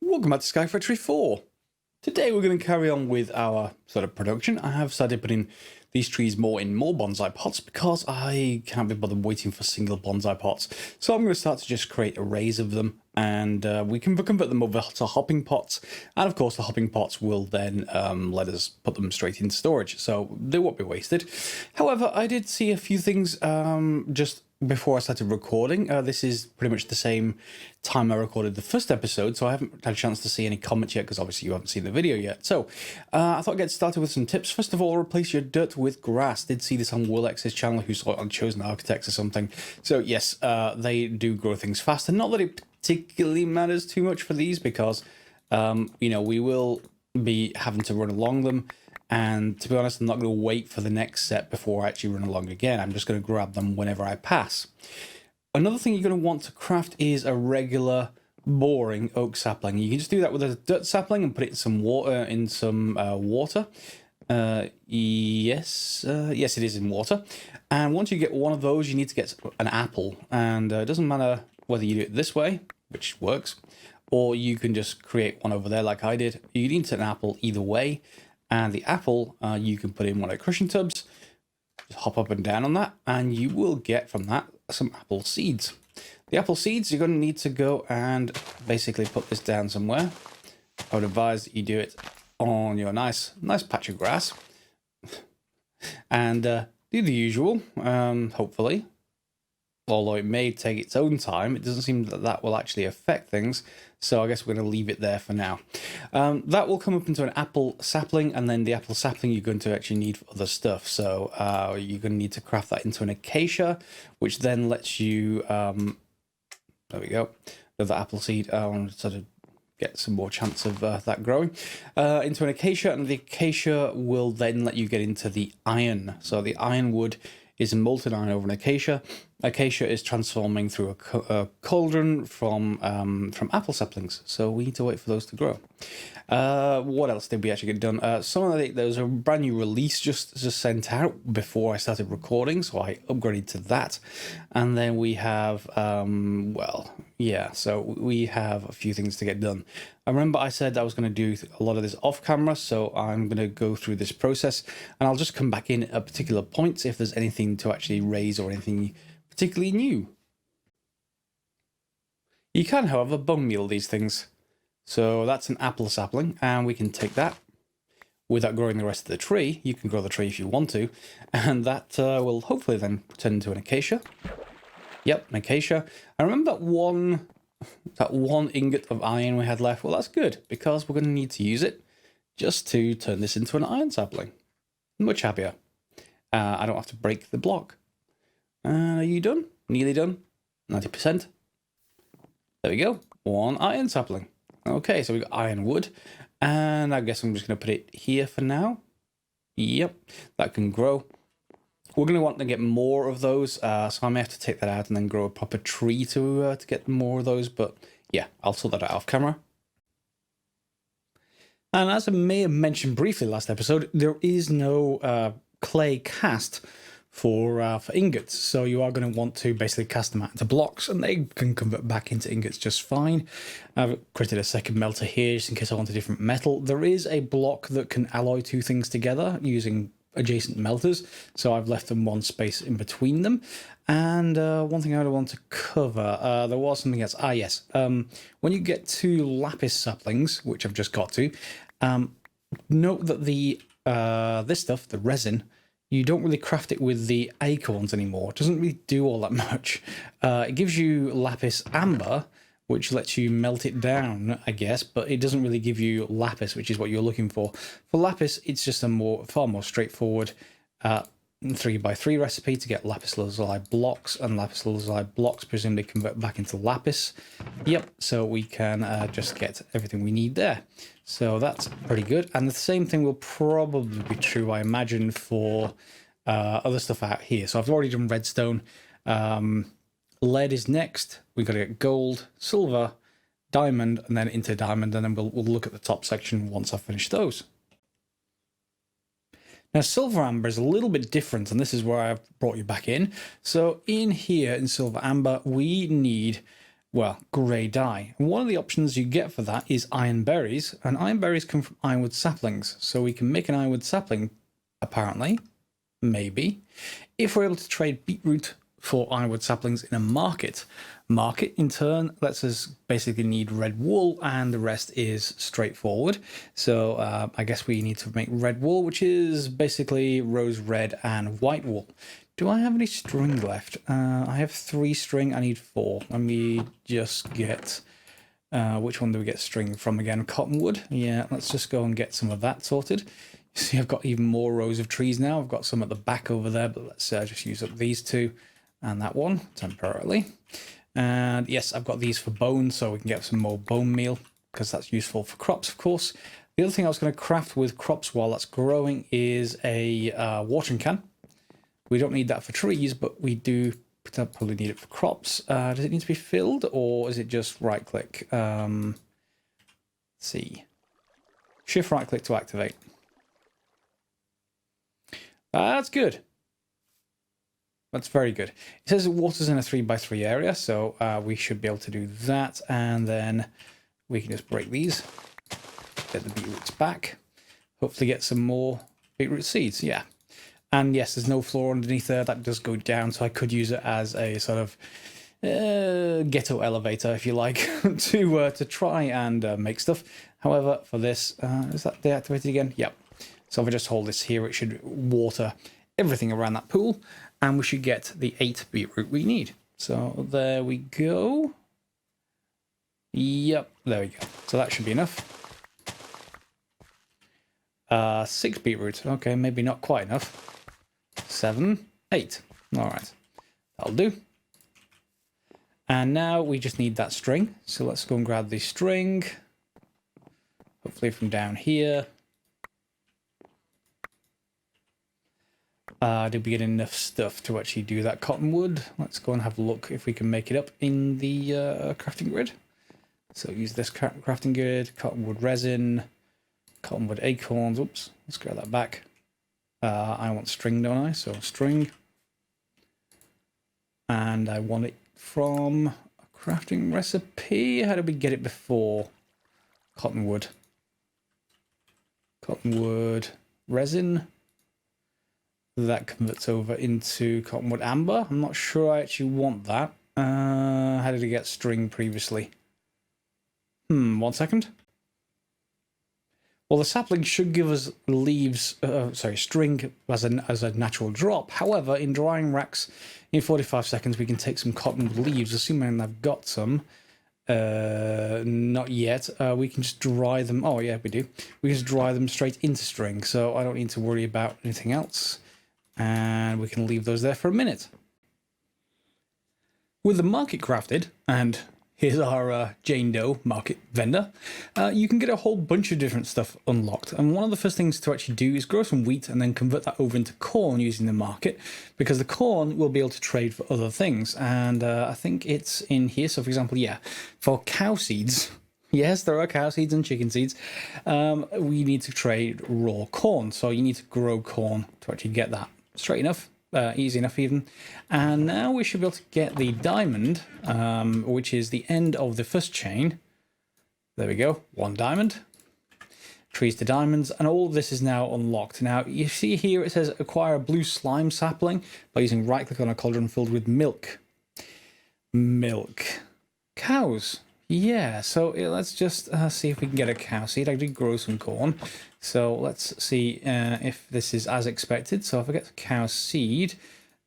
Welcome back to SkyFactory 4. Today we're going to carry on with our sort of production. I have started putting these trees more in more bonsai pots because I can't be bothered waiting for single bonsai pots. So I'm going to start to just create arrays of them, and we can convert them over to hopping pots. And of course the hopping pots will then let us put them straight into storage, so they won't be wasted. However, I did see a few things just before I started recording. This is pretty much the same time I recorded the first episode, so I haven't had a chance to see any comments yet because obviously you haven't seen the video yet. So I thought I'd get started with some tips. First of all, replace your dirt with grass. Did see this on Willex's channel, who saw it on Chosen Architects or something. So yes, they do grow things faster. Not that it particularly matters too much for these because you know, we will be having to run along them. And to be honest, I'm not going to wait for the next set before I actually run along again. I'm just going to grab them whenever I pass. Another thing you're going to want to craft is a regular boring oak sapling. You can just do that with a dirt sapling and put it in some water. Yes, it is in water. And once you get one of those, you need to get an apple. And it doesn't matter whether you do it this way, which works, or you can just create one over there like I did. You need an apple either way. And the apple, you can put in one of the crushing tubs, just hop up and down on that, and you will get from that some apple seeds. The apple seeds, you're going to need to go and basically put this down somewhere. I would advise that you do it on your nice patch of grass. And do the usual, hopefully. Although it may take its own time, it doesn't seem that that will actually affect things. So I guess we're going to leave it there for now. That will come up into an apple sapling, and then the apple sapling you're going to actually need for other stuff. So you're going to need to craft that into an acacia, which then lets you, there we go, with the apple seed, I want to sort of get some more chance of that growing, into an acacia, and the acacia will then let you get into the iron. So the ironwood is a molten iron over an acacia. Acacia is transforming through a cauldron from apple saplings, so we need to wait for those to grow. What else did we actually get done? There was a brand new release just sent out before I started recording, so I upgraded to that. And then we have, so we have a few things to get done. I remember I said I was going to do a lot of this off camera, so I'm going to go through this process, and I'll just come back in at particular points if there's anything to actually raise or anything particularly new. You can, however, bone meal these things. So that's an apple sapling, and we can take that without growing the rest of the tree. You can grow the tree if you want to, and that will hopefully then turn into an acacia. Yep, an acacia. I remember that one ingot of iron we had left. Well, that's good, because we're going to need to use it just to turn this into an iron sapling. Much happier. I don't have to break the block. Are you done? Nearly done? 90%. There we go. One iron sapling. Okay, so we've got iron wood, and I guess I'm just going to put it here for now. Yep, that can grow. We're going to want to get more of those, so I may have to take that out and then grow a proper tree to get more of those, but yeah, I'll sort that out off camera. And as I may have mentioned briefly last episode, there is no clay cast for ingots, so you are going to want to basically cast them out into blocks, and they can convert back into ingots just fine. I've created a second melter here just in case I want a different metal. There is a block that can alloy two things together using adjacent melters, so I've left them one space in between them. And one thing I want to cover, there was something else. Yes, when you get to lapis saplings, which I've just got to, note that the this stuff, the resin, you don't really craft it with the acorns anymore. It doesn't really do all that much. It gives you lapis amber, which lets you melt it down, I guess, but it doesn't really give you lapis, which is what you're looking for. For lapis, it's just a far more straightforward 3x3 recipe to get lapis lazuli blocks, and lapis lazuli blocks presumably convert back into lapis. Yep, so we can just get everything we need there. So that's pretty good. And the same thing will probably be true, I imagine, for other stuff out here. So I've already done redstone. Lead is next. We've got to get gold, silver, diamond, and then into diamond, and then we'll look at the top section once I've finished those. Now, silver amber is a little bit different, and this is where I've brought you back in. So in here in silver amber, we need well, grey dye. And one of the options you get for that is iron berries, and iron berries come from ironwood saplings. So we can make an ironwood sapling, apparently, maybe, if we're able to trade beetroot for ironwood saplings in a market. Market, in turn, lets us basically need red wool, and the rest is straightforward. So I guess we need to make red wool, which is basically rose red and white wool. Do I have any string left? I have 3 string. I need 4. Let me just get... which one do we get string from again? Cottonwood? Yeah, let's just go and get some of that sorted. You see, I've got even more rows of trees now. I've got some at the back over there, but let's just use up these 2 and that one temporarily. And yes, I've got these for bone, so we can get some more bone meal, because that's useful for crops, of course. The other thing I was going to craft with crops while that's growing is a watering can. We don't need that for trees, but we do probably need it for crops. Does it need to be filled, or is it just right click? Let's see. Shift right click to activate. That's good. That's very good. It says it waters in a 3x3 area, so we should be able to do that. And then we can just break these, get the beetroots back, hopefully get some more beetroot seeds. Yeah. And yes, there's no floor underneath there. That does go down, so I could use it as a sort of ghetto elevator, if you like, to try and make stuff. However, for this, is that deactivated again? Yep. So if I just hold this here, it should water everything around that pool, and we should get the 8 beetroot we need. So there we go. Yep, there we go. So that should be enough. 6 beetroot. Okay, maybe not quite enough. 7, 8. All right, that'll do. And now we just need that string. So let's go and grab the string. Hopefully from down here. Did we get enough stuff to actually do that cottonwood? Let's go and have a look if we can make it up in the crafting grid. So use this crafting grid, cottonwood resin, cottonwood acorns. Oops, let's grab that back. I want string, don't I? So string. And I want it from a crafting recipe. How did we get it before? Cottonwood. Cottonwood resin. That converts over into cottonwood amber. I'm not sure I actually want that. How did I get string previously? 1 second. Well, the sapling should give us leaves, string as a natural drop. However, in drying racks, in 45 seconds, we can take some cottonwood leaves, assuming I've got some. Not yet. We can just dry them. Oh, yeah, we do. We can just dry them straight into string, so I don't need to worry about anything else. And we can leave those there for a minute. With the market crafted, and here's our Jane Doe market vendor, you can get a whole bunch of different stuff unlocked. And one of the first things to actually do is grow some wheat and then convert that over into corn using the market, because the corn will be able to trade for other things. And I think it's in here. So for example, yeah, for cow seeds, yes, there are cow seeds and chicken seeds, we need to trade raw corn. So you need to grow corn to actually get that. Straight enough. Easy enough even. And now we should be able to get the diamond, which is the end of the first chain. There we go, 1 diamond. Trees to diamonds, and all of this is now unlocked. Now you see here it says acquire a blue slime sapling by using right click on a cauldron filled with milk. Milk. Cows. Yeah, so let's just see if we can get a cow seed. I did grow some corn. So let's see if this is as expected. So if I get the cow seed,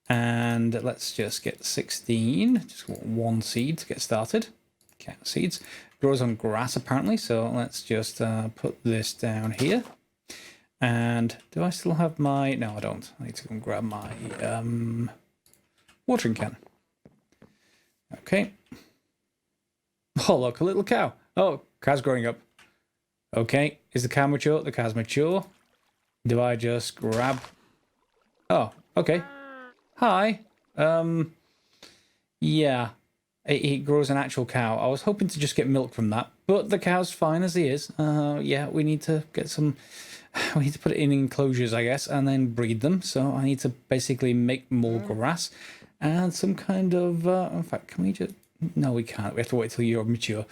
and let's just get 16, just want 1 seed to get started. Cow seeds. Grows on grass apparently, so let's just put this down here. And do I still have my... No, I don't. I need to go and grab my watering can. Okay. Oh, look, a little cow. Oh, cow's growing up. Okay, is the cow mature? The cow's mature. Do I just grab... Oh, okay. Hi. Yeah. It grows an actual cow. I was hoping to just get milk from that, but the cow's fine as he is. Yeah, we need to get some... We need to put it in enclosures, I guess, and then breed them. So I need to basically make more grass and some kind of... in fact, can we just... No, we can't. We have to wait till you're mature.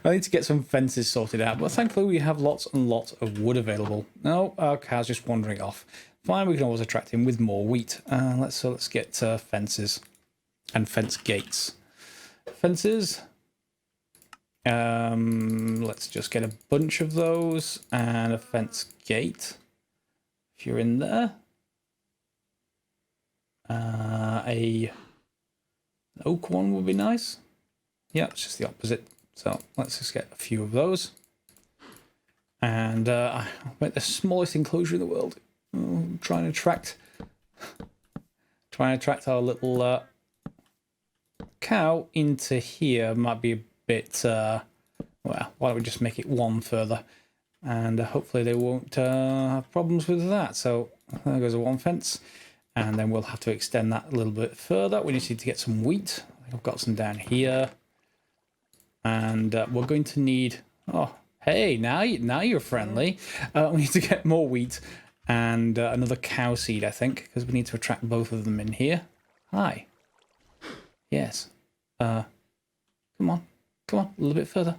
I need to get some fences sorted out, but thankfully we have lots and lots of wood available. No, our cow's just wandering off. Fine, we can always attract him with more wheat. Let's get fences and fence gates. Fences. Let's just get a bunch of those and a fence gate. If you're in there. A oak one would be nice. Yeah, it's just the opposite. So let's just get a few of those. And I'll make the smallest enclosure in the world. Trying to attract our little cow into here might be a bit, well, why don't we just make it one further? And hopefully they won't have problems with that. So there goes a one fence. And then we'll have to extend that a little bit further. We just need to get some wheat. I think I've got some down here. And we're going to need... Oh, hey, now you're friendly. We need to get more wheat and another cow seed, I think, because we need to attract both of them in here. Hi. Yes. Come on. Come on, a little bit further.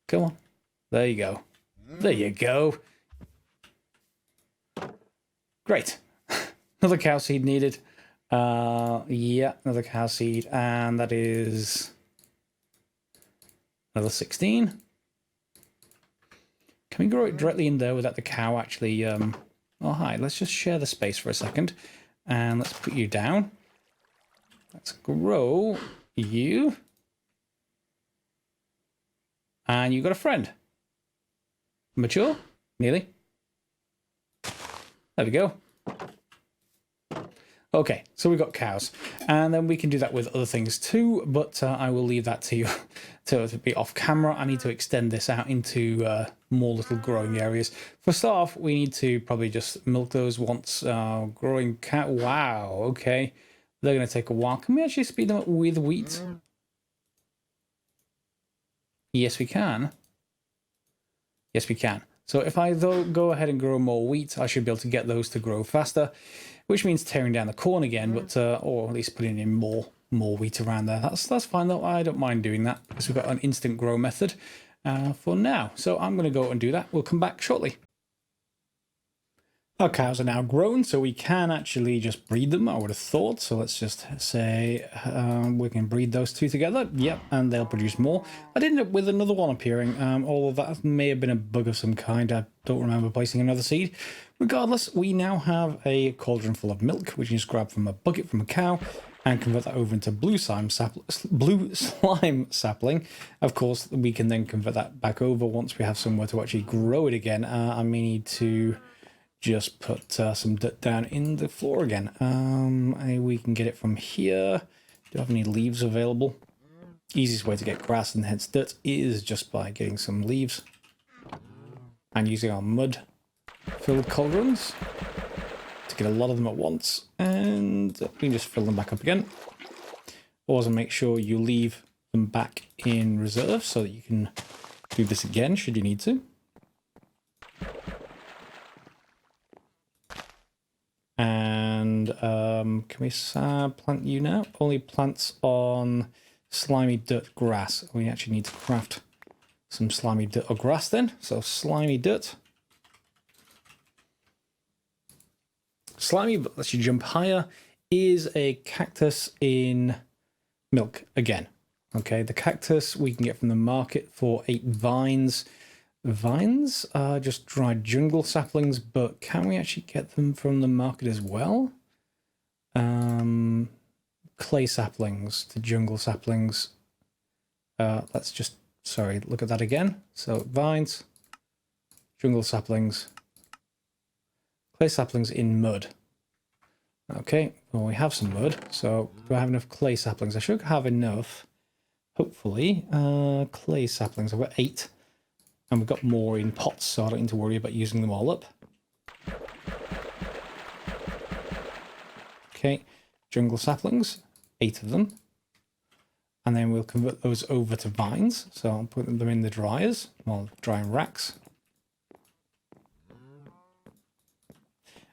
Come on. There you go. There you go. Great. Another cow seed needed. Yeah, another cow seed. And that is another 16. Can we grow it directly in there without the cow actually... Oh, hi. Let's just share the space for a second. And let's put you down. Let's grow you. And you got a friend. Mature? Nearly. There we go. Okay, so we've got cows. And then we can do that with other things too, but I will leave that to you to be off camera. I need to extend this out into more little growing areas. For start off, we need to probably just milk those once. Growing cow. Wow, okay. They're going to take a while. Can we actually speed them up with wheat? Yes, we can. Yes, we can. So if I though go ahead and grow more wheat, I should be able to get those to grow faster, which means tearing down the corn again, but or at least putting in more wheat around there. That's fine though. I don't mind doing that because we've got an instant grow method for now. So I'm going to go and do that. We'll come back shortly. Our cows are now grown, so we can actually just breed them, I would have thought. So let's just say we can breed those two together. Yep, and they'll produce more. I did end up with another one appearing, although that may have been a bug of some kind. I don't remember placing another seed. Regardless, we now have a cauldron full of milk, which you just grab from a bucket from a cow and convert that over into blue slime sapling. Of course, we can then convert that back over once we have somewhere to actually grow it again. I may need to... just put some dirt down in the floor again. We can get it from here. Do I have any leaves available? Easiest way to get grass and hence dirt is just by getting some leaves and using our mud-filled cauldrons to get a lot of them at once. And we can just fill them back up again. Also make sure you leave them back in reserve so that you can do this again should you need to. And can we plant you now? Only plants on slimy dirt grass. We actually need to craft some slimy dirt or grass then. So slimy dirt. Slimy, but lets you jump higher, is a cactus in milk again. Okay, the cactus we can get from the market for 8 vines. Vines are just dried jungle saplings, but can we actually get them from the market as well? Clay saplings to jungle saplings. Let's just, sorry, look at that again. So vines, jungle saplings, clay saplings in mud. Okay, well we have some mud, so do I have enough clay saplings? I should have enough, hopefully. Clay saplings, I've got 8. And we've got more in pots, so I don't need to worry about using them all up. Okay, jungle saplings, 8 of them. And then we'll convert those over to vines. So I'll put them in the dryers, well, drying racks.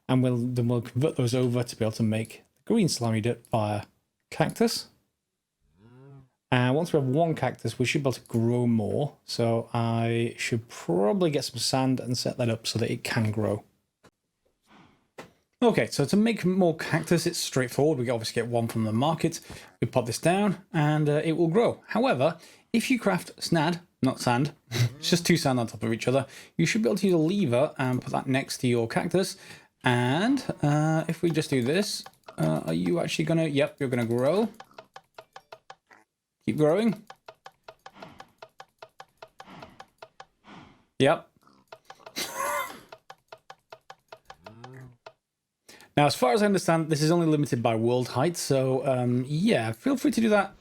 And then we'll convert those over to be able to make green slimy dirt via cactus. And once we have one cactus, we should be able to grow more. So I should probably get some sand and set that up so that it can grow. Okay, so to make more cactus, it's straightforward. We obviously get one from the market. We pop this down and it will grow. However, if you craft snad, not sand, it's just two sand on top of each other, you should be able to use a lever and put that next to your cactus. And if we just do this, are you actually going to, yep, you're going to grow. Keep growing. Yep. Now, as far as I understand, this is only limited by world height, so yeah, feel free to do that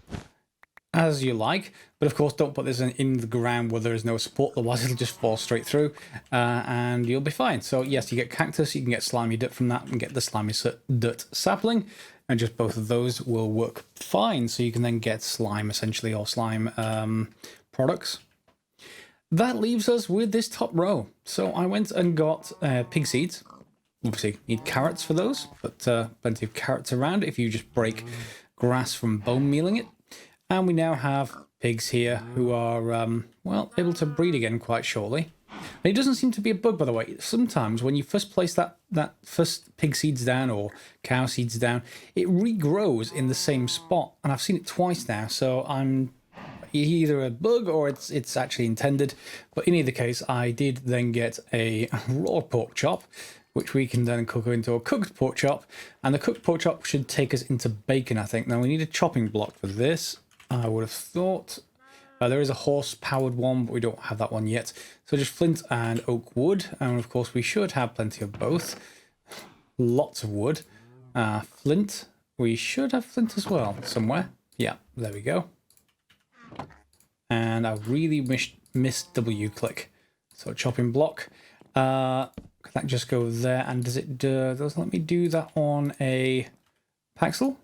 as you like. But of course, don't put this in the ground where there is no support, otherwise it'll just fall straight through, and you'll be fine. So yes, you get cactus, you can get slimy dirt from that, and get the slimy dirt sapling, and just both of those will work fine. So you can then get slime, essentially, or slime products. That leaves us with this top row. So I went and got pig seeds. Obviously, need carrots for those, but plenty of carrots around if you just break grass from bone mealing it. And we now have pigs here who are, well, able to breed again quite shortly. And it doesn't seem to be a bug, by the way. Sometimes when you first place that first pig seeds down or cow seeds down, it regrows in the same spot. And I've seen it twice now, so I'm either a bug or it's actually intended. But in either case, I did then get a raw pork chop, which we can then cook into a cooked pork chop. And the cooked pork chop should take us into bacon, I think. Now, we need a chopping block for this, I would have thought. There is a horse-powered one, but we don't have that one yet. So just flint and oak wood. And, of course, we should have plenty of both. Lots of wood. Flint. We should have flint as well somewhere. Yeah, there we go. And I really missed W-click. So chopping block. Can that just go there? And does it doesn't let me do that on a Paxel?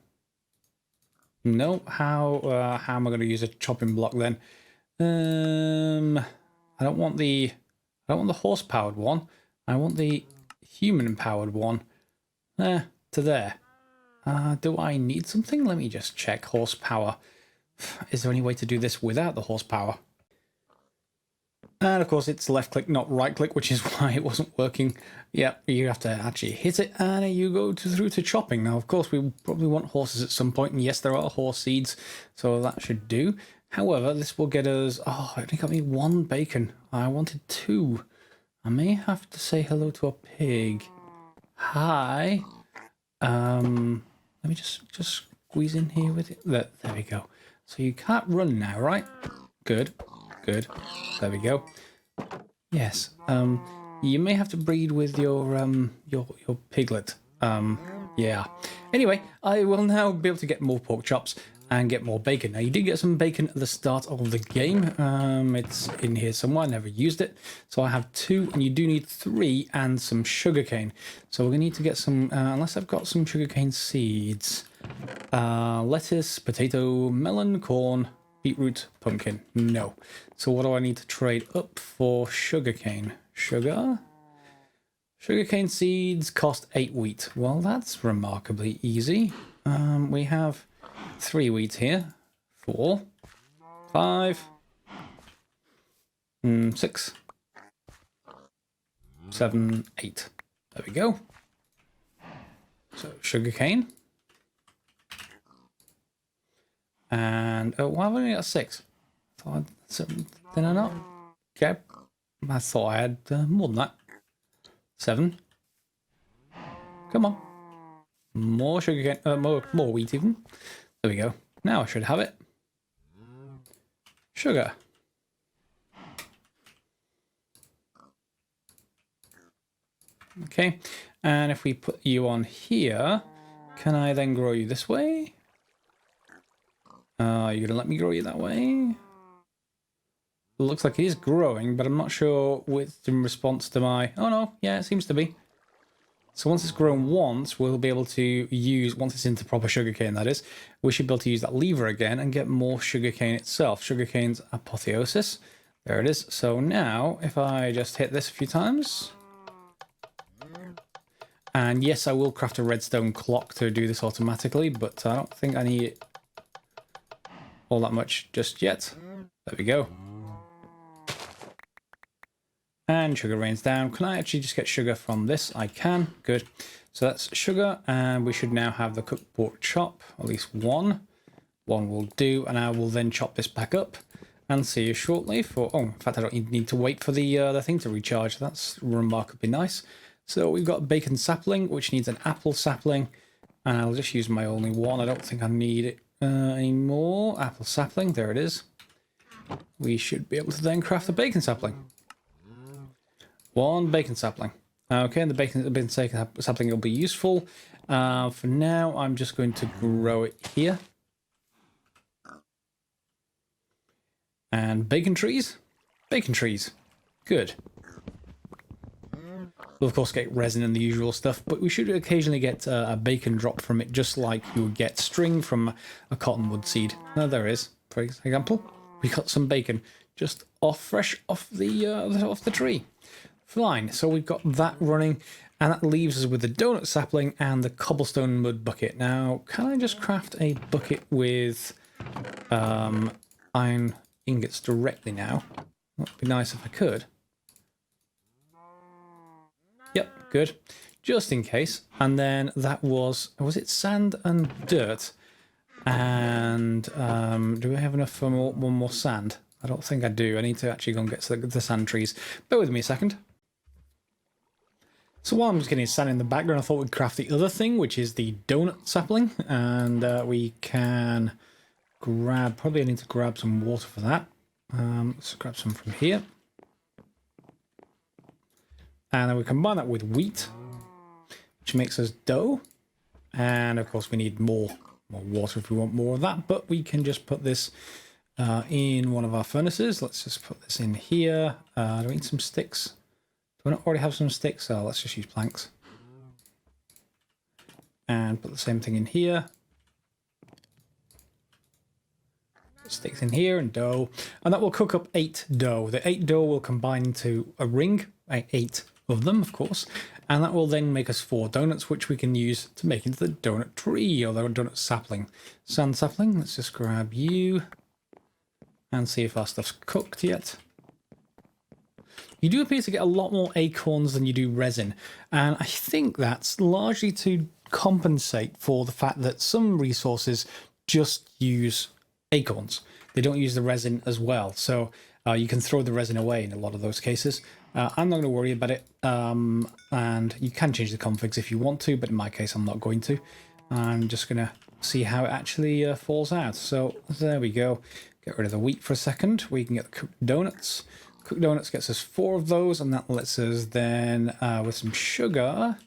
No. How am I going to use a chopping block then? I don't want the horse powered one. I want the human powered one. To there. Do I need something? Let me just check horsepower. Is there any way to do this without the horsepower? And of course it's left click, not right click, which is why it wasn't working. Yeah, you have to actually hit it and you go through to chopping. Now, of course, we probably want horses at some point, and yes, there are horse seeds, so that should do. However, this will get us, oh, it only got me one bacon. I wanted two. I may have to say hello to a pig. Hi. Let me just squeeze in here with it. There we go. So you can't run now, right? Good. Good. There we go. Yes. You may have to breed with your piglet. Yeah. Anyway, I will now be able to get more pork chops and get more bacon. Now, you did get some bacon at the start of the game. It's in here somewhere. I never used it. So I have 2, and you do need 3 and some sugarcane. So we're going to need to get some, unless I've got some sugarcane seeds. Lettuce, potato, melon, corn, beetroot, pumpkin. No. So what do I need to trade up for sugarcane? Sugarcane seeds cost 8 wheat. Well, that's remarkably easy. We have 3 wheat here. 4, 5, 6, 7, 8. There we go. So sugarcane. And oh, why have I only got 6? Did I not? Okay, I thought I had more than that. 7. Come on, more sugarcane, more wheat even. There we go. Now I should have it. Sugar. Okay, and if we put you on here, can I then grow you this way? Are you gonna let me grow you that way? It looks like it is growing, but I'm not sure with in response to my... Oh no, yeah, it seems to be. So once it's grown once, we'll be able to use, once it's into proper sugarcane that is, we should be able to use that lever again and get more sugarcane itself. Sugarcane's apotheosis. There it is. So now, if I just hit this a few times, And yes, I will craft a redstone clock to do this automatically, but I don't think I need it all that much just yet. There we go. And sugar rains down. Can I actually just get sugar from this? I can. Good. So that's sugar, and we should now have the cooked pork chop, at least one. One will do, and I will then chop this back up and see you shortly for... Oh, in fact, I don't need to wait for the thing to recharge. That's remarkably nice. So we've got bacon sapling, which needs an apple sapling, and I'll just use my only one. I don't think I need it any more. Apple sapling, there it is. We should be able to then craft the bacon sapling. One bacon sapling. Okay, and the bacon sapling will be useful. For now, I'm just going to grow it here. And bacon trees? Bacon trees. Good. We'll, of course, get resin and the usual stuff, but we should occasionally get a bacon drop from it, just like you would get string from a cottonwood seed. Oh, there is, for example. We got some bacon just fresh off the tree. Fine, so we've got that running, and that leaves us with the donut sapling and the cobblestone mud bucket. Now, can I just craft a bucket with iron ingots directly now? That would be nice if I could. Yep, good. Just in case. And then that was it sand and dirt? And do we have enough for one more sand? I don't think I do. I need to actually go and get the sand trees. Bear with me a second. So while I'm just getting sand in the background, I thought we'd craft the other thing, which is the donut sapling. And we can grab... Probably I need to grab some water for that. Let's grab some from here. And then we combine that with wheat, which makes us dough. And of course we need more water if we want more of that. But we can just put this in one of our furnaces. Let's just put this in here. Do we need some sticks? Do we not already have some sticks? Oh, let's just use planks. And put the same thing in here. Sticks in here and dough. And that will cook up 8 dough. The 8 dough will combine into a ring. 8 of them, of course, and that will then make us 4 donuts, which we can use to make into the donut tree or the donut sapling. Sand sapling, let's just grab you and see if our stuff's cooked yet. You do appear to get a lot more acorns than you do resin, and I think that's largely to compensate for the fact that some resources just use acorns. They don't use the resin as well, so you can throw the resin away in a lot of those cases. I'm not going to worry about it, and you can change the configs if you want to, but in my case I'm not going to. I'm just going to see how it actually falls out. So there we go. Get rid of the wheat for a second. We can get the cooked donuts. Cooked donuts gets us 4 of those, and that lets us then, with some sugar,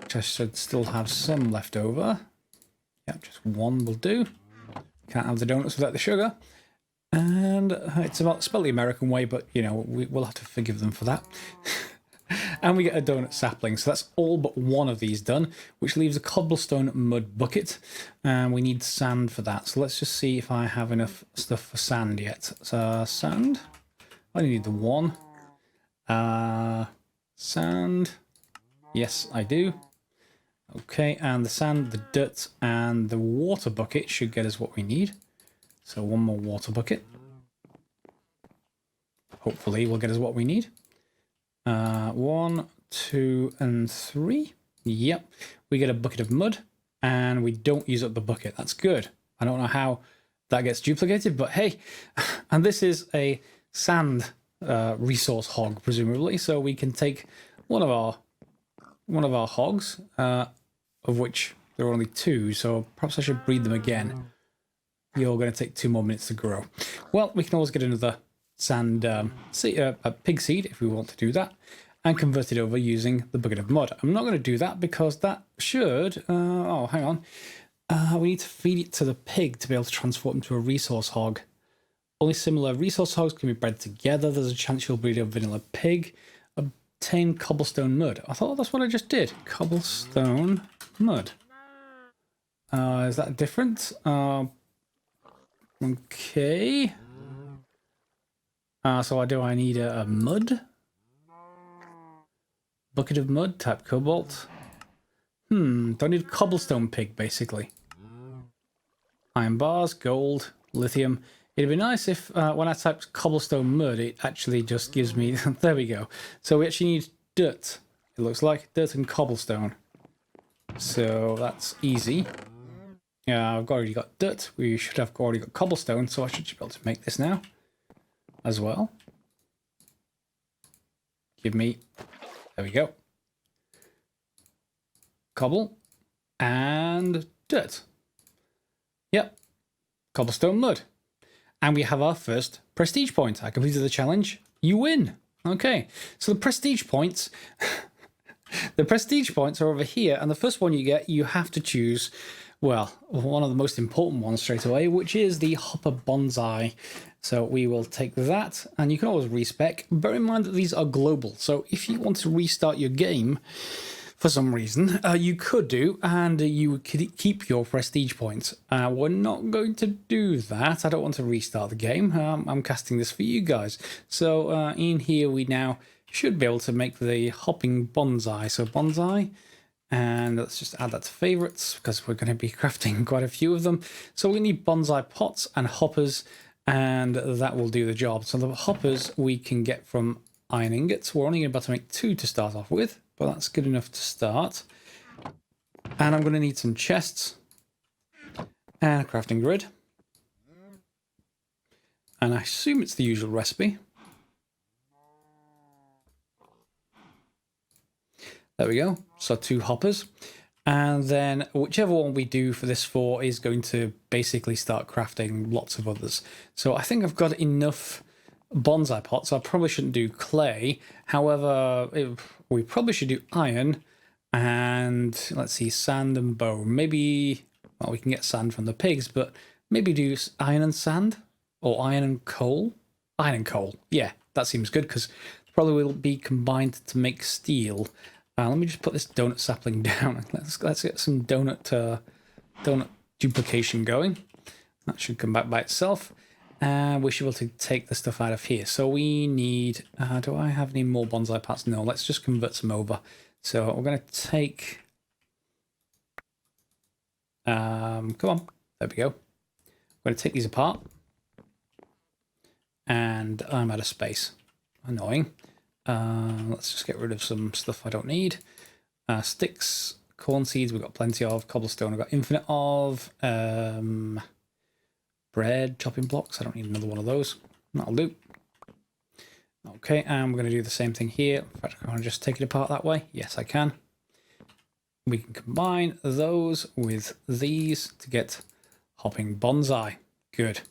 which I should still have some left over. Yep, just 1 will do. Can't have the donuts without the sugar. And it's about spelled the American way, but, you know, we'll have to forgive them for that. And we get a donut sapling. So that's all but 1 of these done, which leaves a cobblestone mud bucket. And we need sand for that. So let's just see if I have enough stuff for sand yet. So sand. I only need the 1. Sand. Yes, I do. Okay, and the sand, the dirt, and the water bucket should get us what we need. So 1 more water bucket. Hopefully will get us what we need. 1, 2, and 3. Yep. We get a bucket of mud, and we don't use up the bucket. That's good. I don't know how that gets duplicated, but hey. And this is a sand resource hog, presumably. So we can take one of our hogs, of which there are only 2. So perhaps I should breed them again. You're going to take 2 more minutes to grow. Well, we can always get another sand pig seed if we want to do that, and convert it over using the bucket of mud. I'm not going to do that because that should... oh, hang on. We need to feed it to the pig to be able to transform it into a resource hog. Only similar resource hogs can be bred together. There's a chance you'll breed a vanilla pig. Obtain cobblestone mud. I thought that's what I just did. Cobblestone mud. Is that different? Okay. So do I need a mud? Bucket of mud, type cobalt. Don't need a cobblestone pig, basically. Iron bars, gold, lithium. It'd be nice if when I type cobblestone mud, it actually just gives me... There we go. So we actually need dirt. It looks like dirt and cobblestone. So that's easy. Yeah, I've already got dirt. We should have already got cobblestone, so I should be able to make this now as well. Give me... There we go. Cobble and dirt. Yep. Cobblestone mud. And we have our first prestige point. I completed the challenge. You win. Okay. So the prestige points... the prestige points are over here. And the first one you get, you have to choose... Well, one of the most important ones straight away, which is the hopper bonsai. So we will take that, and you can always respec. Bear in mind that these are global. So if you want to restart your game for some reason, you could do, and you could keep your prestige points. We're not going to do that. I don't want to restart the game. I'm casting this for you guys. So in here we now should be able to make the hopping bonsai. So bonsai. And let's just add that to favorites because we're going to be crafting quite a few of them. So we need bonsai pots and hoppers, and that will do the job. So the hoppers we can get from iron ingots. We're only about to make 2 to start off with, but that's good enough to start. And I'm going to need some chests and a crafting grid. And I assume it's the usual recipe. There we go. So 2 hoppers. And then whichever one we do for this 4 is going to basically start crafting lots of others. So I think I've got enough bonsai pots. So I probably shouldn't do clay. However, we probably should do iron and let's see, sand and bone. Maybe, well, we can get sand from the pigs, but maybe do iron and sand or iron and coal. Iron and coal. Yeah, that seems good because probably will be combined to make steel. Let me just put this donut sapling down. Let's get some donut duplication going. That should come back by itself. And we should be able to take the stuff out of here. So we need... do I have any more bonsai parts? No, let's just convert some over. So we're going to take... come on. There we go. We're going to take these apart. And I'm out of space. Annoying. Let's just get rid of some stuff I don't need. Sticks, corn seeds, we've got plenty of. Cobblestone, I've got infinite of. Bread, chopping blocks, I don't need another one of those. That'll do. Okay, and we're going to do the same thing here. In fact, can I just take it apart that way? Yes, I can. We can combine those with these to get hopping bonsai. Good.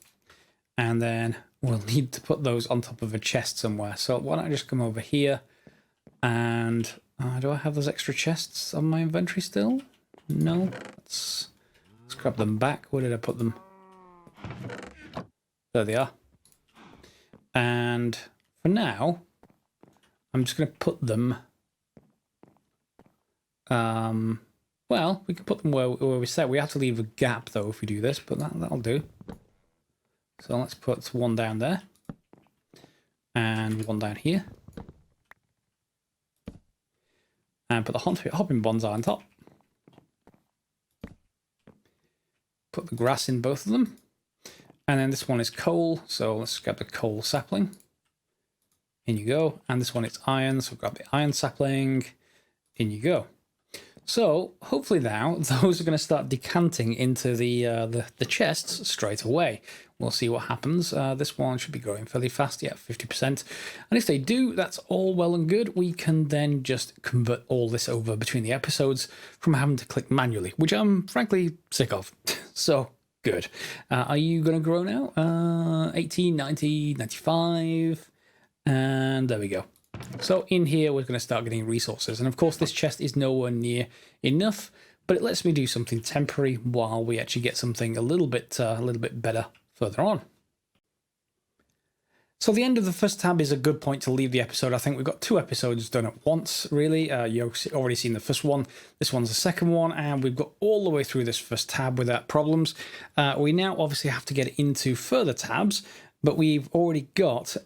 And then we'll need to put those on top of a chest somewhere. So why don't I just come over here and do I have those extra chests on my inventory still? No. Let's grab them back. Where did I put them? There they are. And for now, I'm just going to put them... well, we can put them where we said. We have to leave a gap, though, if we do this, but that'll do. So let's put one down there and one down here. And put the hopping bonsai on top. Put the grass in both of them. And then this one is coal, so let's grab the coal sapling. In you go. And this one is iron, so grab the iron sapling. In you go. So hopefully now those are going to start decanting into the chests straight away. We'll see what happens. This one should be growing fairly fast, yeah, 50%. And if they do, that's all well and good. We can then just convert all this over between the episodes from having to click manually, which I'm frankly sick of. So good. Are you going to grow now? 18, 90, 95, and there we go. So in here, we're going to start getting resources. And of course, this chest is nowhere near enough, but it lets me do something temporary while we actually get something a little bit better further on. So the end of the first tab is a good point to leave the episode. I think we've got 2 episodes done at once, really. You've already seen the first one. This one's the second one, and we've got all the way through this first tab without problems. We now obviously have to get into further tabs, But we've already got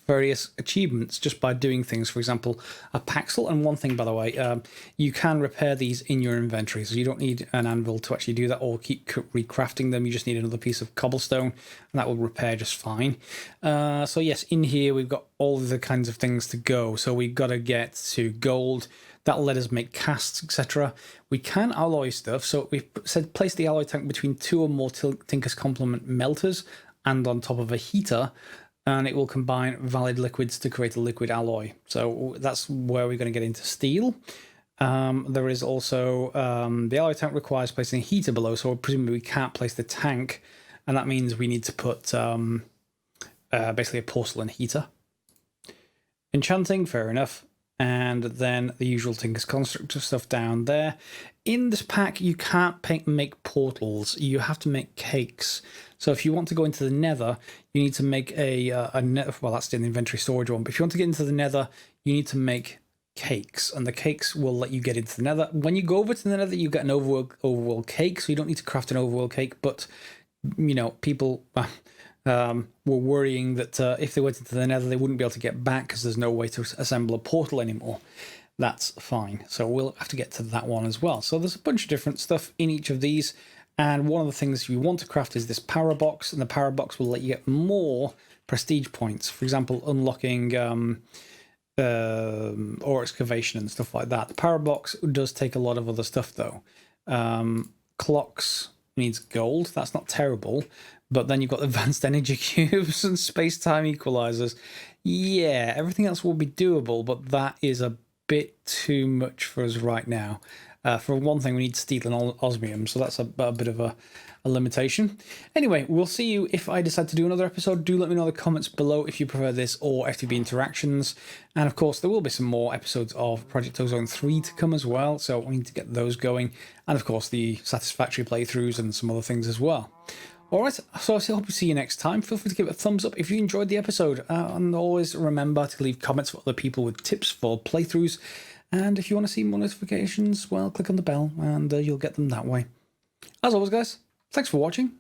various achievements just by doing things. For example, a paxel. And one thing, by the way, you can repair these in your inventory. So you don't need an anvil to actually do that or keep recrafting them. You just need another piece of cobblestone and that will repair just fine. So yes, in here we've got all of the kinds of things to go. So we've got to get to gold. That'll let us make casts, etc. We can alloy stuff. So we've said place the alloy tank between 2 or more Tinker's Complement melters and on top of a heater, and it will combine valid liquids to create a liquid alloy. So that's where we're going to get into steel. There is also the alloy tank requires placing a heater below, so presumably we can't place the tank, and that means we need to put basically a porcelain heater. Enchanting, fair enough. And then the usual Tinker's Constructor stuff down there. In this pack, you can't make portals. You have to make cakes. So if you want to go into the nether, you need to make a nether. Well, that's the inventory storage one. But if you want to get into the nether, you need to make cakes. And the cakes will let you get into the nether. When you go over to the nether, you get an overworld cake. So you don't need to craft an overworld cake. But, you know, people... were worrying that if they went into the nether, they wouldn't be able to get back because there's no way to assemble a portal anymore. That's fine. So we'll have to get to that one as well. So there's a bunch of different stuff in each of these. And one of the things you want to craft is this power box. And the power box will let you get more prestige points. For example, unlocking ore excavation and stuff like that. The power box does take a lot of other stuff though. Clocks needs gold. That's not terrible. But then you've got advanced energy cubes and space-time equalizers. Yeah, everything else will be doable, but that is a bit too much for us right now. For one thing, we need steel and osmium, so that's a bit of a limitation. Anyway, we'll see you if I decide to do another episode. Do let me know in the comments below if you prefer this or FTB interactions. And of course, there will be some more episodes of Project Ozone 3 to come as well, so we need to get those going. And of course, the Satisfactory playthroughs and some other things as well. Alright, so I hope to see you next time. Feel free to give it a thumbs up if you enjoyed the episode. And always remember to leave comments for other people with tips for playthroughs. And if you want to see more notifications, well, click on the bell and you'll get them that way. As always, guys, thanks for watching.